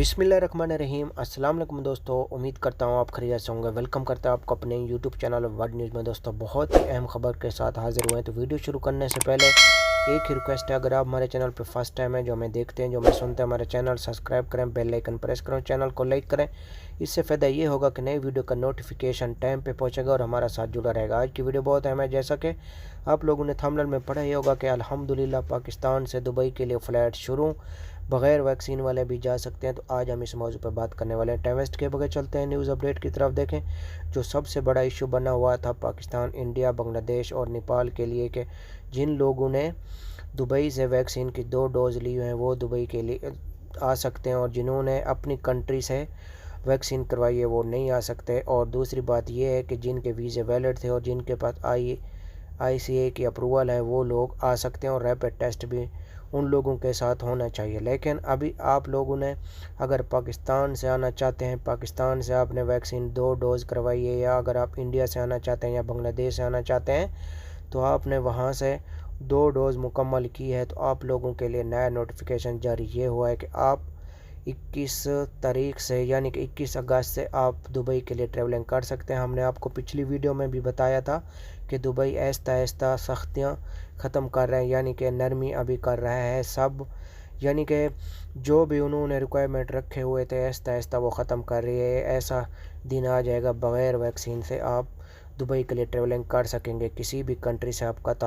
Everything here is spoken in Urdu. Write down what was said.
بسم اللہ الرحمن الرحیم۔ السلام علیکم دوستو، امید کرتا ہوں آپ خیریت سے ہوں گے۔ ویلکم کرتا ہوں آپ کو اپنے یوٹیوب چینل ورڈ نیوز میں۔ دوستو بہت ہی اہم خبر کے ساتھ حاضر ہوئے ہیں، تو ویڈیو شروع کرنے سے پہلے ایک ہی ریکویسٹ ہے، اگر آپ ہمارے چینل پہ فرسٹ ٹائم ہیں، جو ہمیں دیکھتے ہیں، جو ہمیں سنتے ہیں، ہمارے چینل سبسکرائب کریں، بیل آئیکن پریس کریں، چینل کو لائک کریں۔ اس سے فائدہ یہ ہوگا کہ نئی ویڈیو کا نوٹیفیکیشن ٹائم پہ پہنچے گا اور ہمارا ساتھ جڑا رہے گا۔ آج کی ویڈیو بہت اہم ہے، جیسا کہ آپ لوگوں نے تھمبنیل میں پڑھا ہی ہوگا کہ الحمدللہ پاکستان سے دبئی کے لیے فلائٹ شروع، بغیر ویکسین والے بھی جا سکتے ہیں۔ تو آج ہم اس موضوع پہ بات کرنے والے ہیں۔ ٹائم ویسٹ کے بغیر چلتے ہیں نیوز اپڈیٹ کی طرف۔ دیکھیں جو سب سے بڑا ایشو بنا ہوا تھا پاکستان، انڈیا، بنگلہ دیش اور نیپال کے لیے، کہ جن لوگوں نے دبئی سے ویکسین کی 2 ڈوز لی ہیں وہ دبئی کے لیے آ سکتے ہیں، اور جنہوں نے اپنی کنٹری سے ویکسین کروائی ہے وہ نہیں آ سکتے۔ اور دوسری بات یہ ہے کہ جن کے ویزے ویلڈ تھے اور جن کے پاس آئی سی اے کی اپروول ہے وہ لوگ آ سکتے ہیں، اور ریپڈ ٹیسٹ بھی ان لوگوں کے ساتھ ہونا چاہیے۔ لیکن ابھی آپ لوگوں نے اگر پاکستان سے آنا چاہتے ہیں، پاکستان سے آپ نے ویکسین 2 ڈوز کروائی ہے، یا اگر آپ انڈیا سے آنا چاہتے ہیں یا بنگلہ دیش سے آنا چاہتے ہیں، تو آپ نے وہاں سے 2 ڈوز مکمل کی ہے، تو آپ لوگوں کے لیے نیا نوٹیفیکیشن جاری یہ ہوا ہے کہ آپ 21 تاریخ سے، یعنی کہ 21 اگست سے آپ دبئی کے لیے ٹریولنگ کر سکتے ہیں۔ ہم نے آپ کو پچھلی ویڈیو میں بھی بتایا تھا کہ دبئی آہستہ آہستہ سختیاں ختم کر رہے ہیں، یعنی کہ نرمی ابھی کر رہا ہے سب، یعنی کہ جو بھی انہوں نے ریکوائرمنٹ رکھے ہوئے تھے آہستہ آہستہ وہ ختم کر رہی ہے۔ ایسا دن آ جائے گا بغیر ویکسین سے آپ دبئی کے لیے ٹریولنگ کر سکیں گے، کسی بھی کنٹری سے آپ کا